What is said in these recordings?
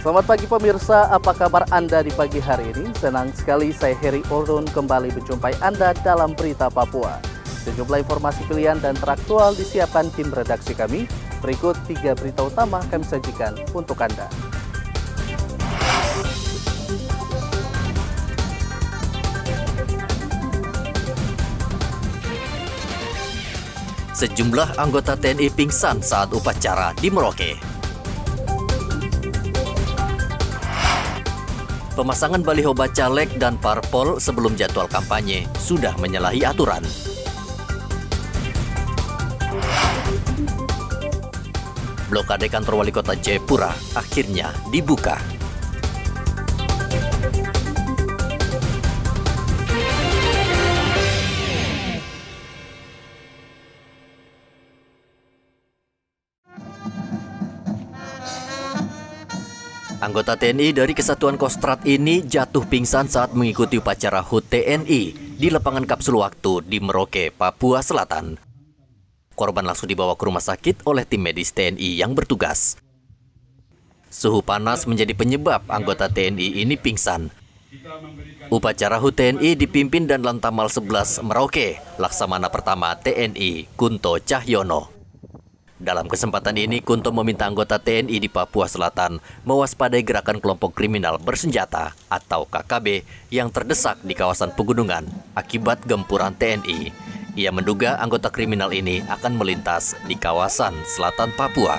Selamat pagi pemirsa, apa kabar Anda di pagi hari ini? Senang sekali saya Heri Orun kembali menjumpai Anda dalam Berita Papua. Sejumlah informasi pilihan dan teraktual disiapkan tim redaksi kami. Berikut 3 berita utama kami sajikan untuk Anda. Sejumlah anggota TNI pingsan saat upacara di Merauke. Pemasangan baliho bacalek dan parpol sebelum jadwal kampanye sudah menyalahi aturan. Blokade kantor wali kota Jayapura akhirnya dibuka. Anggota TNI dari Kesatuan Kostrad ini jatuh pingsan saat mengikuti upacara HUT TNI di lapangan kapsul waktu di Merauke, Papua Selatan. Korban langsung dibawa ke rumah sakit oleh tim medis TNI yang bertugas. Suhu panas menjadi penyebab anggota TNI ini pingsan. Upacara HUT TNI dipimpin dan Lantamal 11 Merauke, Laksamana Pertama TNI Kunto Cahyono. Dalam kesempatan ini, Kunto meminta anggota TNI di Papua Selatan mewaspadai gerakan kelompok kriminal bersenjata atau KKB yang terdesak di kawasan pegunungan akibat gempuran TNI. Ia menduga anggota kriminal ini akan melintas di kawasan selatan Papua.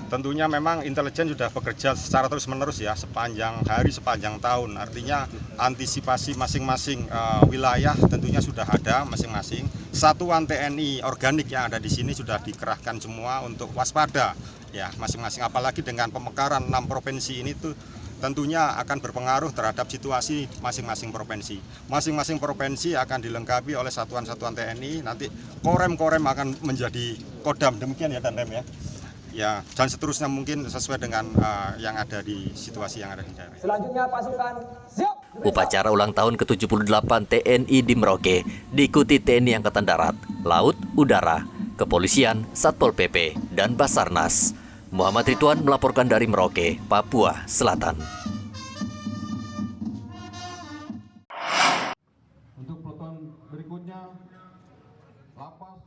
Tentunya memang intelijen sudah bekerja secara terus-menerus ya, sepanjang hari, sepanjang tahun. Artinya antisipasi masing-masing wilayah tentunya sudah ada masing-masing. Satuan TNI organik yang ada di sini sudah dikerahkan semua untuk waspada ya masing-masing. Apalagi dengan pemekaran 6 provinsi ini tuh tentunya akan berpengaruh terhadap situasi masing-masing provinsi. Masing-masing provinsi akan dilengkapi oleh satuan-satuan TNI. Nanti korem-korem akan menjadi kodam, demikian ya Dandem ya. Ya, dan seterusnya mungkin sesuai dengan yang ada di situasi yang ada di daerah. Selanjutnya pasukan siap. Upacara ulang tahun ke-78 TNI di Merauke diikuti TNI Angkatan Darat, Laut, Udara, Kepolisian, Satpol PP, dan Basarnas. Muhammad Ridwan melaporkan dari Merauke, Papua Selatan. Untuk peloton berikutnya, lapas.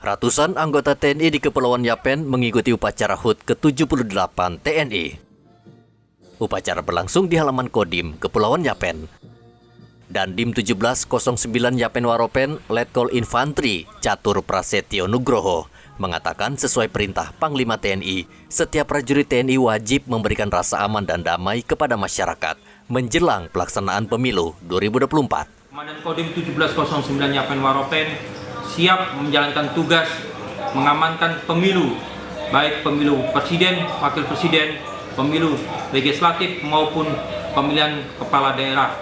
Ratusan anggota TNI di Kepulauan Yapen mengikuti upacara HUT ke-78 TNI. Upacara berlangsung di halaman Kodim Kepulauan Yapen. Dandim 1709 Yapen Waropen, Letkol Infantri Catur Prasetyo Nugroho mengatakan sesuai perintah Panglima TNI, setiap prajurit TNI wajib memberikan rasa aman dan damai kepada masyarakat menjelang pelaksanaan pemilu 2024. Komandan Kodim 1709 Yapen Waropen siap menjalankan tugas mengamankan pemilu, baik pemilu presiden, wakil presiden, pemilu legislatif maupun pemilihan kepala daerah.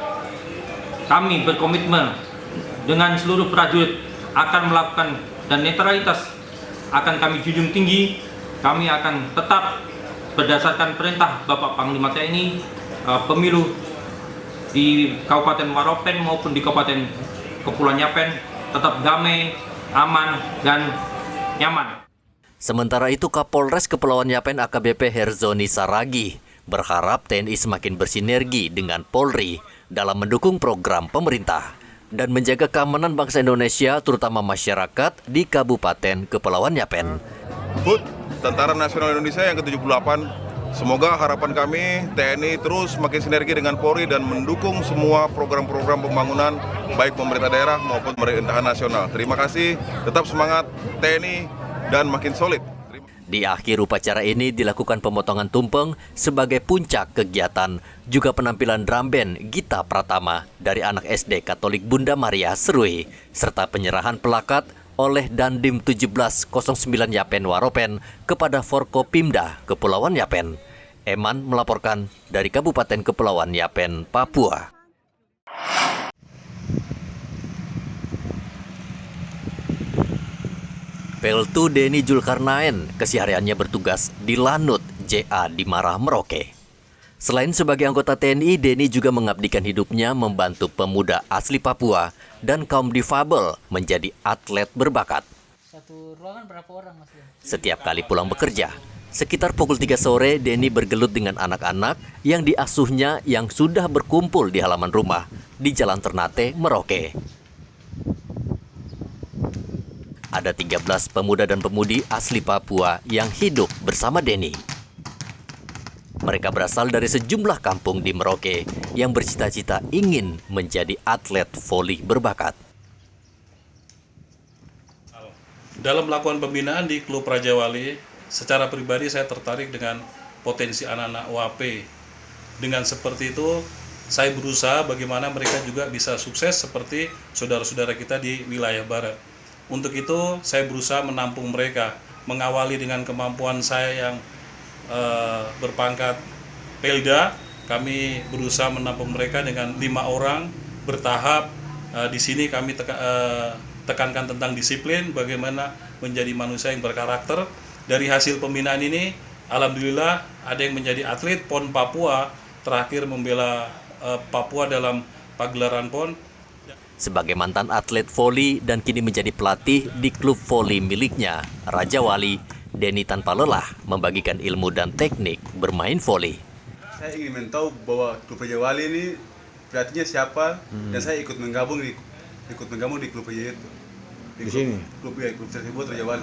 Kami berkomitmen dengan seluruh prajurit akan melakukan dan netralitas akan kami junjung tinggi. Kami akan tetap berdasarkan perintah Bapak Panglima TNI pemilu di Kabupaten Waropen maupun di Kabupaten Kepulauan Yapen tetap damai, aman, dan nyaman. Sementara itu, Kapolres Kepulauan Yapen AKBP Herzoni Saragi berharap TNI semakin bersinergi dengan Polri dalam mendukung program pemerintah dan menjaga keamanan bangsa Indonesia, terutama masyarakat di Kabupaten Kepulauan Yapen. HUT, Tentara Nasional Indonesia yang ke-78, semoga harapan kami TNI terus makin sinergi dengan Polri dan mendukung semua program-program pembangunan baik pemerintah daerah maupun pemerintahan nasional. Terima kasih, tetap semangat TNI dan makin solid. Di akhir upacara ini dilakukan pemotongan tumpeng sebagai puncak kegiatan, juga penampilan drum band Gita Pratama dari anak SD Katolik Bunda Maria Serui, serta penyerahan pelakat oleh Dandim 1709 Yapen Waropen kepada Forkopimda Kepulauan Yapen. Eman melaporkan dari Kabupaten Kepulauan Yapen, Papua. Peltu Denny Julkarnaen kesehariannya bertugas di Lanut JA di Marah, Merauke. Selain sebagai anggota TNI, Denny juga mengabdikan hidupnya membantu pemuda asli Papua dan kaum difabel menjadi atlet berbakat. Satu ruangan berapa orang Mas? Setiap kali pulang bekerja, Sekitar pukul 3 sore, Denny bergelut dengan anak-anak yang diasuhnya yang sudah berkumpul di halaman rumah di Jalan Ternate, Merauke. Ada 13 pemuda dan pemudi asli Papua yang hidup bersama Denny. Mereka berasal dari sejumlah kampung di Merauke yang bercita-cita ingin menjadi atlet voli berbakat. Dalam melakukan pembinaan di klub Raja Wali, secara pribadi saya tertarik dengan potensi anak-anak UAP. Dengan seperti itu, saya berusaha bagaimana mereka juga bisa sukses seperti saudara-saudara kita di wilayah barat. Untuk itu, saya berusaha menampung mereka, mengawali dengan kemampuan saya yang berpangkat Pelda. Kami berusaha menampung mereka dengan 5 orang bertahap. Di sini kami tekankan tentang disiplin, bagaimana menjadi manusia yang berkarakter. Dari hasil pembinaan ini, alhamdulillah ada yang menjadi atlet PON Papua, terakhir membela Papua dalam pagelaran PON. Sebagai mantan atlet voli dan kini menjadi pelatih di klub voli miliknya, Raja Wali, Denny tanpa lelah membagikan ilmu dan teknik bermain voli. Saya ingin tahu bahwa klub Raja Wali ini pelatihnya siapa, dan saya ikut menggabung di klub Raja itu. Di sini? Klub tersebut Raja Wali.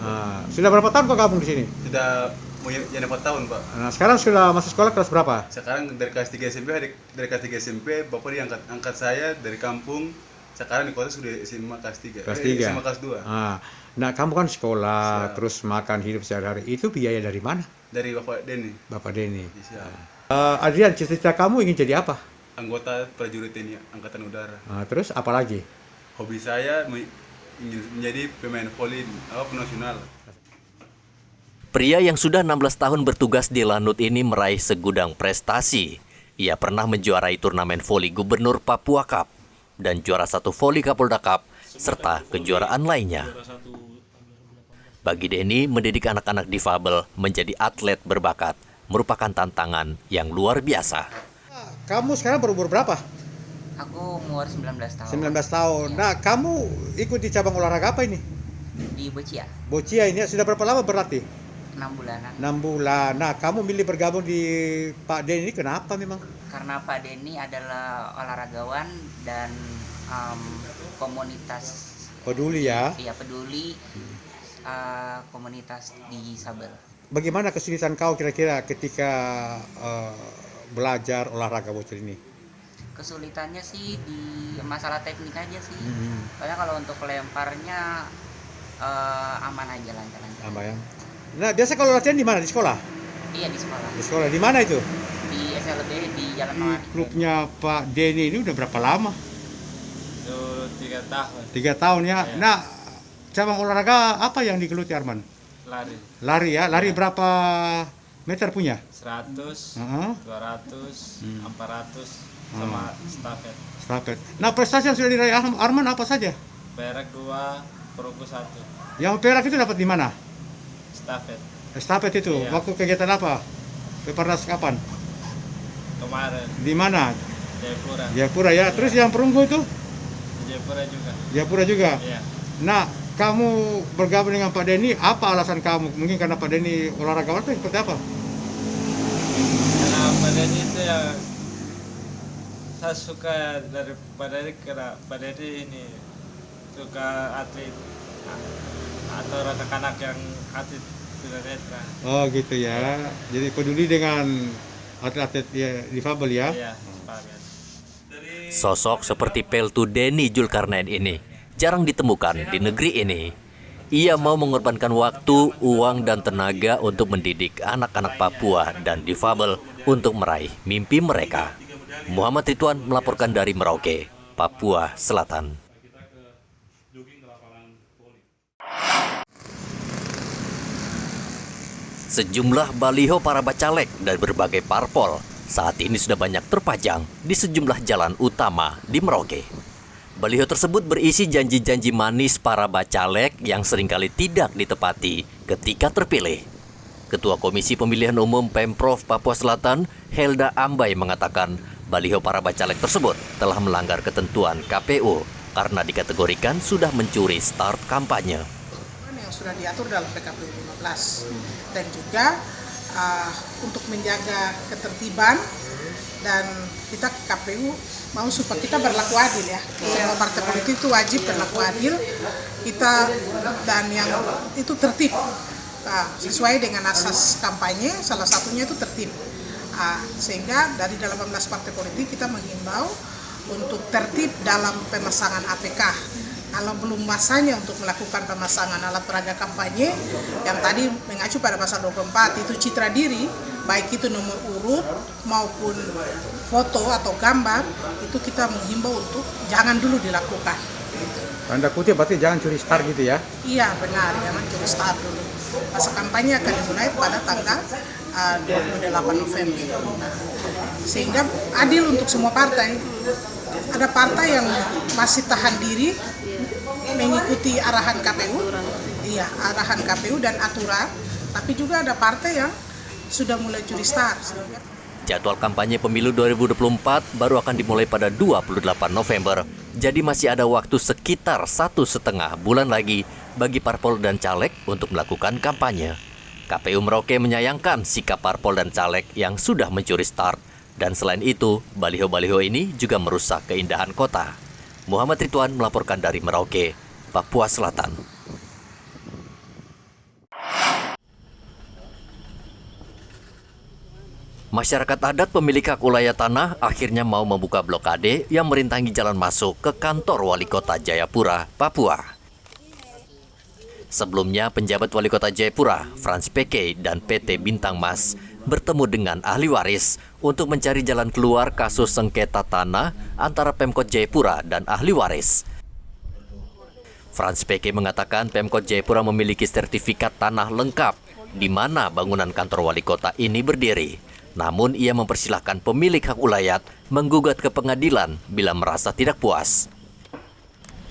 Sudah berapa tahun kau gabung di sini? Sudah mau jadi 4 tahun, Pak. Nah, sekarang sudah masuk sekolah kelas berapa? Sekarang dari kelas 3 SMP, Bapak diangkat saya dari kampung. Sekarang di kota sudah SMA kelas 3. Kelas 3. SMA kelas 2. Nah, kamu kan sekolah, terus makan hidup sehari-hari. Itu biaya dari mana? Dari Bapak Denny. Bapak Denny. Siap. Adrian, cita-cita kamu ingin jadi apa? Anggota prajurit TNI Angkatan Udara. Terus apa lagi? Hobi saya ingin menjadi pemain voli nasional. Pria yang sudah 16 tahun bertugas di Lanut ini meraih segudang prestasi. Ia pernah menjuarai turnamen voli Gubernur Papua Cup dan juara 1 voli Kapolda Cup, serta kejuaraan lainnya. Bagi Denny, mendidik anak-anak difabel menjadi atlet berbakat merupakan tantangan yang luar biasa. Kamu sekarang berumur berapa? Aku umur 19 tahun. 19 tahun. Ya. Nah, kamu ikut di cabang olahraga apa ini? Di Boccia. Boccia ini sudah berapa lama berlatih? 6 bulanan. 6 bulan. Nah, kamu milih bergabung di Pak Denny ini kenapa memang? Karena Pak Denny adalah olahragawan dan komunitas Peduli ya? Iya, peduli komunitas disabel. Bagaimana kesulitan kau kira-kira ketika belajar olahraga bocil ini? Kesulitannya sih di masalah teknik aja sih. Soalnya kalau untuk lemparnya aman aja, lancar-lancar. Aman ya. Nah, biasa kalau latihan di mana? Di sekolah? Iya, di sekolah. Di sekolah. Di mana itu? Di SLB di Jalan Mawari. Klubnya Pak Denny ini udah berapa lama? 3 tahun. 3 tahun ya. Ya. Nah, cabang olahraga apa yang digeluti Arman? Lari. Lari ya. Lari berapa meter punya? 100, 200, 400 sama stafet. Stafet. Nah, prestasi yang sudah diraih Arman apa saja? Perak 2, perunggu 1. Yang perak itu dapat di mana? Stafet. Estafet itu. Iya. Waktu kegiatan apa? Peparnas kapan? Kemarin. Di mana? Jayapura. Jayapura ya. Terus yang perunggu itu? Jayapura juga. Jayapura juga. Iya. Nah, kamu bergabung dengan Pak Denny, apa alasan kamu? Mungkin karena Pak Denny olahragawan atau seperti apa? Karena Pak Denny itu ya, saya suka daripada ini karena Pak Denny ini suka atlet atau anak-anak yang atlet tunanetra. Oh gitu ya. Jadi peduli dengan atlet-atlet ya, difabel ya. Iya, sepakat. Sosok seperti Peltu Denny Julkarnain ini jarang ditemukan di negeri ini. Ia mau mengorbankan waktu, uang, dan tenaga untuk mendidik anak-anak Papua dan difabel untuk meraih mimpi mereka. Muhammad Ridwan melaporkan dari Merauke, Papua Selatan. Sejumlah baliho para bacalek dari berbagai parpol saat ini sudah banyak terpajang di sejumlah jalan utama di Merauke. Baliho tersebut berisi janji-janji manis para bacalek yang seringkali tidak ditepati ketika terpilih. Ketua Komisi Pemilihan Umum Pemprov Papua Selatan, Helda Ambai, mengatakan baliho para bacalek tersebut telah melanggar ketentuan KPU karena dikategorikan sudah mencuri start kampanye. Yang sudah diatur dalam PKPU 15 dan juga untuk menjaga ketertiban, dan kita KPU mau supaya kita berlaku adil ya. Semua partai politik itu wajib berlaku adil kita, dan yang itu tertib sesuai dengan asas kampanye, salah satunya itu tertib. Sehingga dari 18 partai politik kita menghimbau untuk tertib dalam pemasangan APK. Kalau belum masanya untuk melakukan pemasangan alat peraga kampanye yang tadi mengacu pada pasal 24 itu citra diri, baik itu nomor urut maupun foto atau gambar, itu kita menghimbau untuk jangan dulu dilakukan. Tanda kutip berarti jangan curi star gitu ya? Iya benar, jangan curi star dulu. Masa kampanye akan dimulai pada tanggal 28 November. Sehingga adil untuk semua partai. Ada partai yang masih tahan diri mengikuti arahan KPU, arahan KPU dan aturan, tapi juga ada partai yang sudah mulai curi star. Jadwal kampanye pemilu 2024 baru akan dimulai pada 28 November, jadi masih ada waktu sekitar 1,5 bulan lagi bagi parpol dan caleg untuk melakukan kampanye. KPU Merauke menyayangkan sikap parpol dan caleg yang sudah mencuri start, dan selain itu, baliho-baliho ini juga merusak keindahan kota. Muhammad Ridwan melaporkan dari Merauke, Papua Selatan. Masyarakat adat pemilik hak wilayah tanah akhirnya mau membuka blokade yang merintangi jalan masuk ke kantor Wali Kota Jayapura, Papua. Sebelumnya, penjabat Wali Kota Jayapura, Frans Peke dan PT Bintang Mas bertemu dengan ahli waris untuk mencari jalan keluar kasus sengketa tanah antara Pemkot Jayapura dan ahli waris. Frans Peke mengatakan Pemkot Jayapura memiliki sertifikat tanah lengkap di mana bangunan kantor wali kota ini berdiri. Namun ia mempersilahkan pemilik hak ulayat menggugat ke pengadilan bila merasa tidak puas.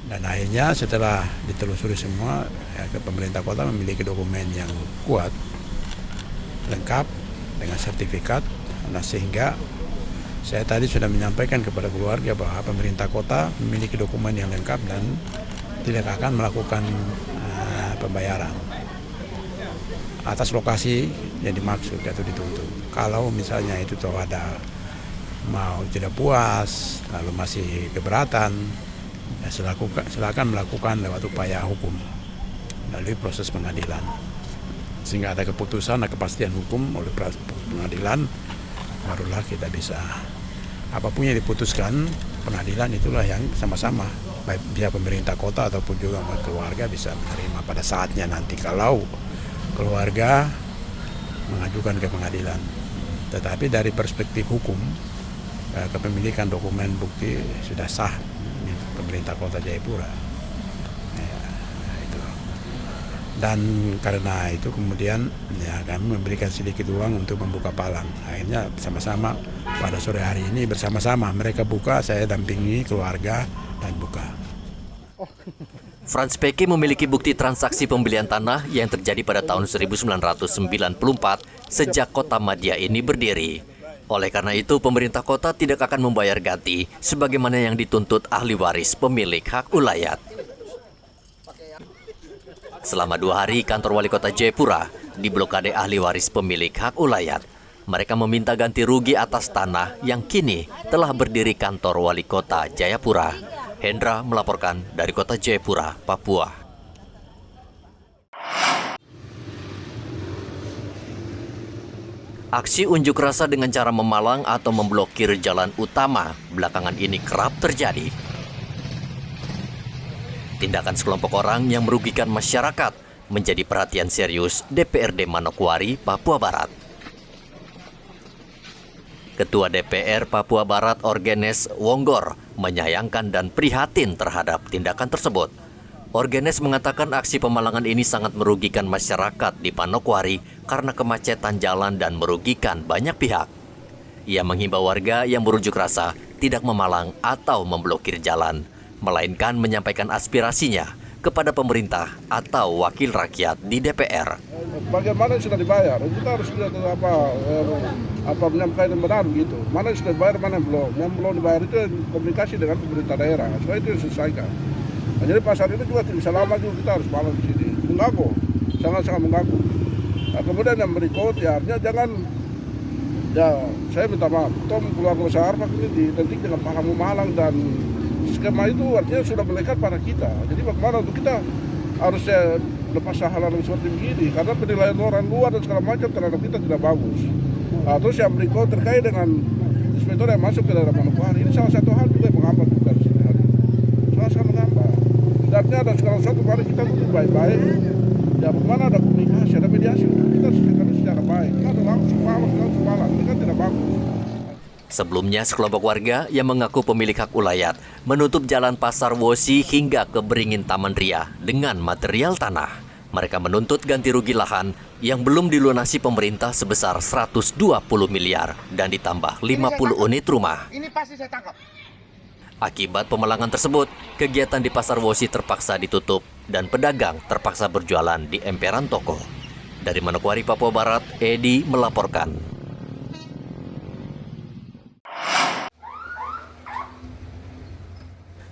Dan akhirnya setelah ditelusuri semua, ke pemerintah kota memiliki dokumen yang kuat, lengkap, dengan sertifikat. Nah, sehingga saya tadi sudah menyampaikan kepada keluarga bahwa pemerintah kota memiliki dokumen yang lengkap dan tidak akan melakukan pembayaran atas lokasi yang dimaksud atau dituntut. Kalau misalnya itu tahu ada mau tidak puas, lalu masih keberatan, ya silakan melakukan lewat upaya hukum melalui proses pengadilan. Sehingga ada keputusan, ada kepastian hukum oleh pengadilan, barulah kita bisa, apapun yang diputuskan pengadilan itulah yang sama-sama, baik pihak pemerintah kota ataupun juga keluarga bisa menerima pada saatnya nanti kalau keluarga mengajukan ke pengadilan. Tetapi dari perspektif hukum, kepemilikan dokumen bukti sudah sah di pemerintah kota Jayapura. Dan karena itu kemudian ya kami memberikan sedikit uang untuk membuka palang. Akhirnya sama-sama pada sore hari ini bersama-sama mereka buka, saya dampingi keluarga dan buka. Frans Peke memiliki bukti transaksi pembelian tanah yang terjadi pada tahun 1994 sejak kota Madia ini berdiri. Oleh karena itu, pemerintah kota tidak akan membayar ganti sebagaimana yang dituntut ahli waris pemilik hak ulayat. Selama 2 hari, kantor wali kota Jayapura diblokade ahli waris pemilik hak ulayat. Mereka meminta ganti rugi atas tanah yang kini telah berdiri kantor wali kota Jayapura. Hendra melaporkan dari kota Jayapura, Papua. Aksi unjuk rasa dengan cara memalang atau memblokir jalan utama belakangan ini kerap terjadi. Tindakan sekelompok orang yang merugikan masyarakat menjadi perhatian serius DPRD Manokwari, Papua Barat. Ketua DPR Papua Barat Orgenes Wonggor menyayangkan dan prihatin terhadap tindakan tersebut. Orgenes mengatakan aksi pemalangan ini sangat merugikan masyarakat di Manokwari karena kemacetan jalan dan merugikan banyak pihak. Ia menghimbau warga yang berunjuk rasa tidak memalang atau memblokir jalan, melainkan menyampaikan aspirasinya kepada pemerintah atau wakil rakyat di DPR. Bagaimana sudah dibayar? Kita harus lihat apa menyampaikan yang benar gitu. Mana yang sudah dibayar, mana yang belum. Yang belum dibayar itu komunikasi dengan pemerintah daerah. Supaya itu diselesaikan. Nah, jadi pasar itu juga tidak bisa lama juga, kita harus malam di sini. Mengganggu, sangat-sangat mengganggu. Nah, kemudian yang berikut ya artinya jangan, ya saya minta maaf, Tom keluarga besar Pak ini dilantik dengan Pak Kamu Malang dan skema itu artinya sudah melekat pada kita. Jadi bagaimana untuk kita harusnya lepas hal-hal seperti begini karena penilaian orang luar dan segala macam terhadap kita tidak bagus. Nah, terus yang berikut terkait dengan inspektor yang masuk ke dalam Manokwari, ini salah satu hal juga yang menghambat tugas ini hari ini. Salah menghambat. Artinya ada segala sesuatu mari kita duduk baik-baik. Ya bagaimana ada komunikasi, ada mediasi, kita secara baik. Kita ada langsung malam, ini kan tidak bagus. Sebelumnya, sekelompok warga yang mengaku pemilik hak ulayat menutup jalan Pasar Wosi hingga ke Beringin Taman Ria dengan material tanah. Mereka menuntut ganti rugi lahan yang belum dilunasi pemerintah sebesar 120 miliar dan ditambah 50 unit rumah. Ini pasti saya tangkap. Akibat pemalangan tersebut, kegiatan di Pasar Wosi terpaksa ditutup dan pedagang terpaksa berjualan di emperan toko. Dari Manokwari, Papua Barat, Edi melaporkan.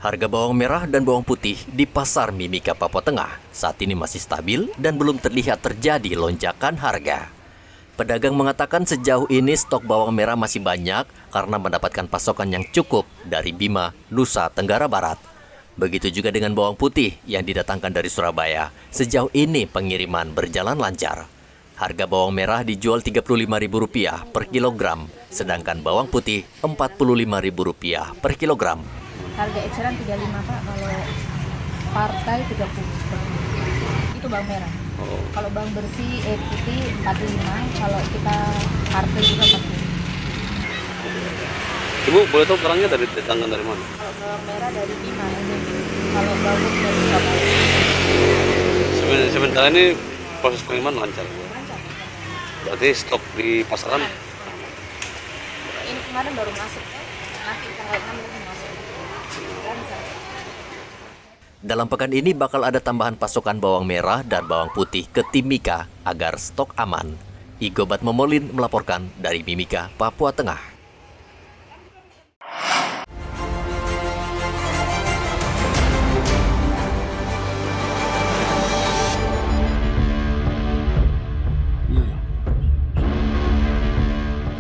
Harga bawang merah dan bawang putih di Pasar Mimika, Papua Tengah saat ini masih stabil dan belum terlihat terjadi lonjakan harga. Pedagang mengatakan sejauh ini stok bawang merah masih banyak karena mendapatkan pasokan yang cukup dari Bima, Nusa Tenggara Barat. Begitu juga dengan bawang putih yang didatangkan dari Surabaya. Sejauh ini pengiriman berjalan lancar. Harga bawang merah dijual Rp35.000 per kilogram, sedangkan bawang putih Rp45.000 per kilogram. Harga eceran 35 Pak, kalau partai 30. Itu bawang merah. Kalau bawang bersih putih 45, kalau kita partai juga 40. Ibu boleh tahu kerangnya datangkan dari mana? Kalau bawang merah dari Bima, kalau bawang dari Surabaya. Sementara ini proses pengiriman lancar. Lancar. Berarti stok di pasaran? Ini kemarin baru masuk. Nanti tanggal 6 baru masuk. Dalam pekan ini bakal ada tambahan pasokan bawang merah dan bawang putih ke Timika agar stok aman. Igobat Momolin melaporkan dari Mimika, Papua Tengah.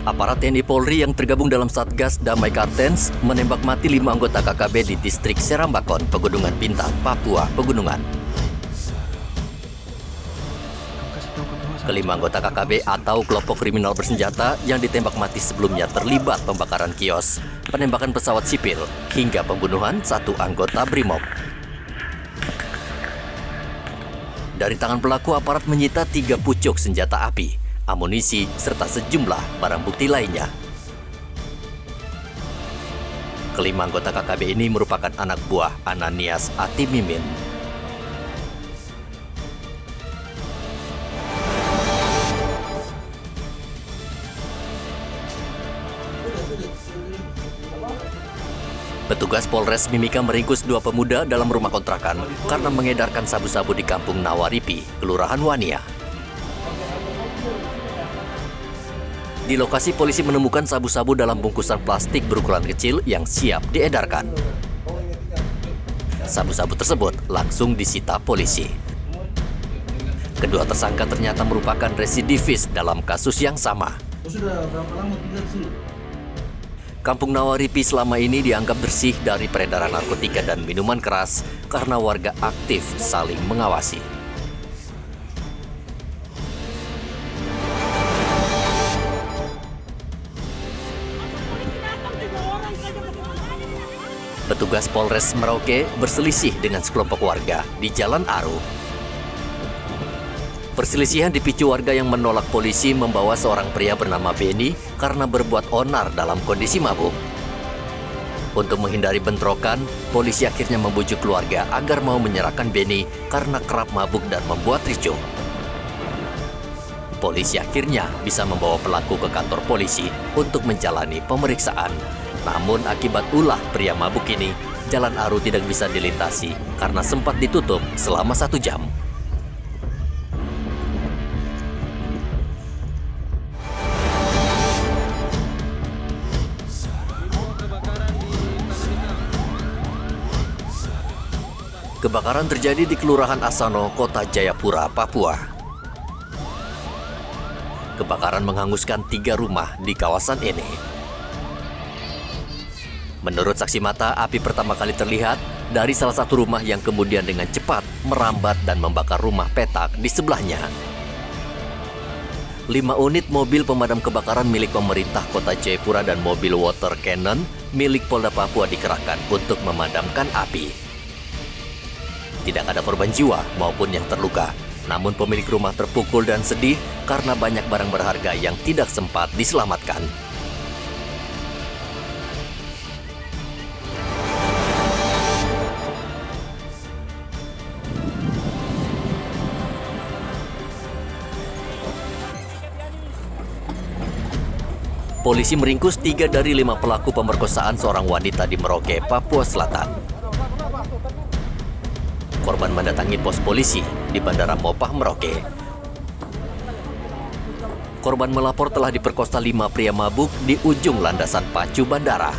Aparat TNI Polri yang tergabung dalam Satgas Damai Kartens menembak mati 5 anggota KKB di distrik Serambakon, Pegunungan Bintang, Papua Pegunungan. Kelima anggota KKB atau kelompok kriminal bersenjata yang ditembak mati sebelumnya terlibat pembakaran kios, penembakan pesawat sipil, hingga pembunuhan satu anggota BRIMOB. Dari tangan pelaku, aparat menyita 3 pucuk senjata api, amunisi, serta sejumlah barang bukti lainnya. Kelima anggota KKB ini merupakan anak buah Ananias Atimimin. Petugas Polres Mimika meringkus 2 pemuda dalam rumah kontrakan karena mengedarkan sabu-sabu di Kampung Nawaripi, Kelurahan Wania. Di lokasi, polisi menemukan sabu-sabu dalam bungkusan plastik berukuran kecil yang siap diedarkan. Sabu-sabu tersebut langsung disita polisi. Kedua tersangka ternyata merupakan residivis dalam kasus yang sama. Sudah berapa lama tinggal sih? Kampung Nawaripi selama ini dianggap bersih dari peredaran narkotika dan minuman keras karena warga aktif saling mengawasi. Petugas Polres Merauke berselisih dengan sekelompok warga di Jalan Aru. Perselisihan dipicu warga yang menolak polisi membawa seorang pria bernama Beni karena berbuat onar dalam kondisi mabuk. Untuk menghindari bentrokan, polisi akhirnya membujuk keluarga agar mau menyerahkan Beni karena kerap mabuk dan membuat ricuh. Polisi akhirnya bisa membawa pelaku ke kantor polisi untuk menjalani pemeriksaan. Namun akibat ulah pria mabuk ini, Jalan Aru tidak bisa dilintasi karena sempat ditutup selama 1 jam. Kebakaran terjadi di Kelurahan Asano, Kota Jayapura, Papua. kebakaran menghanguskan 3 rumah di kawasan ini. Menurut saksi mata, api pertama kali terlihat dari salah satu rumah yang kemudian dengan cepat merambat dan membakar rumah petak di sebelahnya. 5 unit mobil pemadam kebakaran milik pemerintah Kota Jayapura dan mobil water cannon milik Polda Papua dikerahkan untuk memadamkan api. Tidak ada korban jiwa maupun yang terluka, namun pemilik rumah terpukul dan sedih karena banyak barang berharga yang tidak sempat diselamatkan. Polisi meringkus 3 dari 5 pelaku pemerkosaan seorang wanita di Merauke, Papua Selatan. Korban mendatangi pos polisi di Bandara Mopah, Merauke. Korban melapor telah diperkosa 5 pria mabuk di ujung landasan pacu bandara.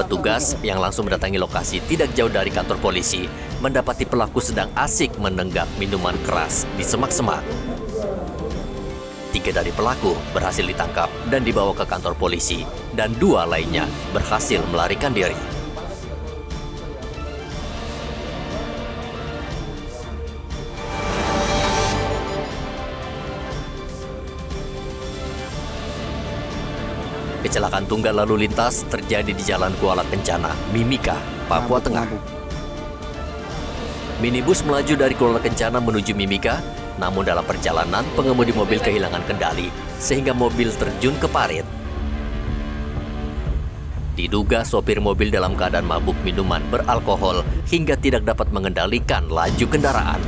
Petugas yang langsung mendatangi lokasi tidak jauh dari kantor polisi mendapati pelaku sedang asik menenggak minuman keras di semak-semak. 3 dari pelaku berhasil ditangkap dan dibawa ke kantor polisi, dan 2 lainnya berhasil melarikan diri. Kecelakaan tunggal lalu lintas terjadi di Jalan Kuala Kencana, Mimika, Papua Tengah. Minibus melaju dari Kuala Kencana menuju Mimika, namun dalam perjalanan pengemudi mobil kehilangan kendali sehingga mobil terjun ke parit. Diduga sopir mobil dalam keadaan mabuk minuman beralkohol hingga tidak dapat mengendalikan laju kendaraan.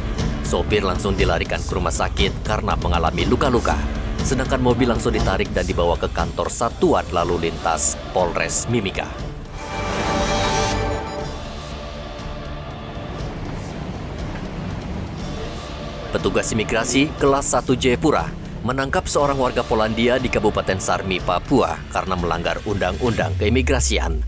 Sopir langsung dilarikan ke rumah sakit karena mengalami luka-luka. Sedangkan mobil langsung ditarik dan dibawa ke kantor Satuan Lalu Lintas Polres Mimika. Petugas imigrasi kelas 1 Jayapura menangkap seorang warga Polandia di Kabupaten Sarmi, Papua karena melanggar undang-undang keimigrasian.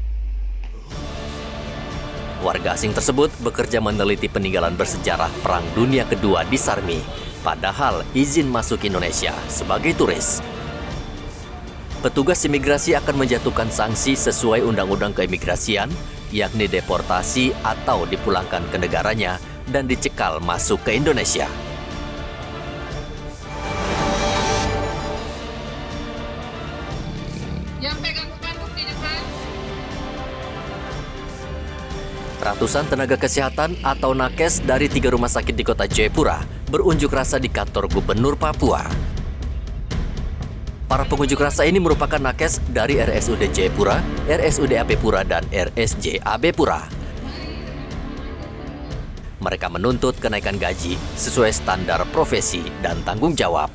Warga asing tersebut bekerja meneliti peninggalan bersejarah Perang Dunia Kedua di Sarmi, padahal izin masuk Indonesia sebagai turis. Petugas imigrasi akan menjatuhkan sanksi sesuai undang-undang keimigrasian, yakni deportasi atau dipulangkan ke negaranya dan dicekal masuk ke Indonesia. Ratusan tenaga kesehatan atau nakes dari 3 rumah sakit di kota Jayapura berunjuk rasa di kantor Gubernur Papua. Para pengunjuk rasa ini merupakan nakes dari RSUD Jayapura, RSUD AB Pura, dan RSJ AB Pura. Mereka menuntut kenaikan gaji sesuai standar profesi dan tanggung jawab.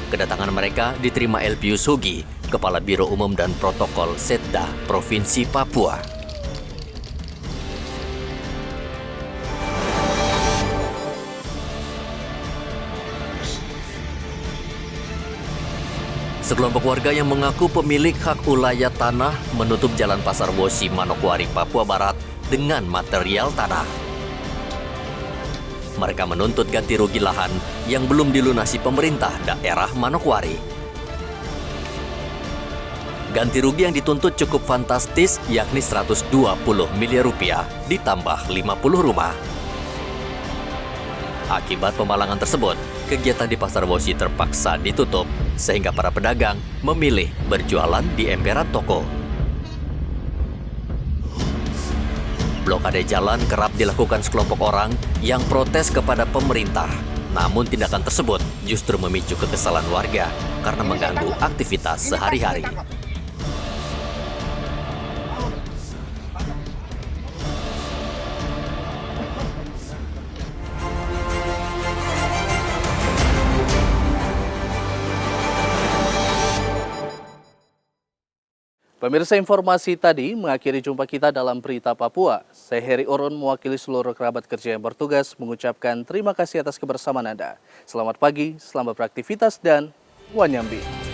Kedatangan mereka diterima Elpius Hugi, Kepala Biro Umum dan Protokol Setda Provinsi Papua. Sekelompok warga yang mengaku pemilik hak ulayat tanah menutup Jalan Pasar Wosi, Manokwari, Papua Barat dengan material tanah. Mereka menuntut ganti rugi lahan yang belum dilunasi pemerintah daerah Manokwari. Ganti rugi yang dituntut cukup fantastis, yakni 120 miliar rupiah ditambah 50 rumah. Akibat pemalangan tersebut, kegiatan di Pasar Wosi terpaksa ditutup, sehingga para pedagang memilih berjualan di emperan toko. Blokade jalan kerap dilakukan sekelompok orang yang protes kepada pemerintah. Namun tindakan tersebut justru memicu kekesalan warga karena mengganggu aktivitas sehari-hari. Pemirsa, informasi tadi mengakhiri jumpa kita dalam Berita Papua. Saya Heri Orun mewakili seluruh kerabat kerja yang bertugas mengucapkan terima kasih atas kebersamaan Anda. Selamat pagi, selamat beraktivitas, dan wanyambi.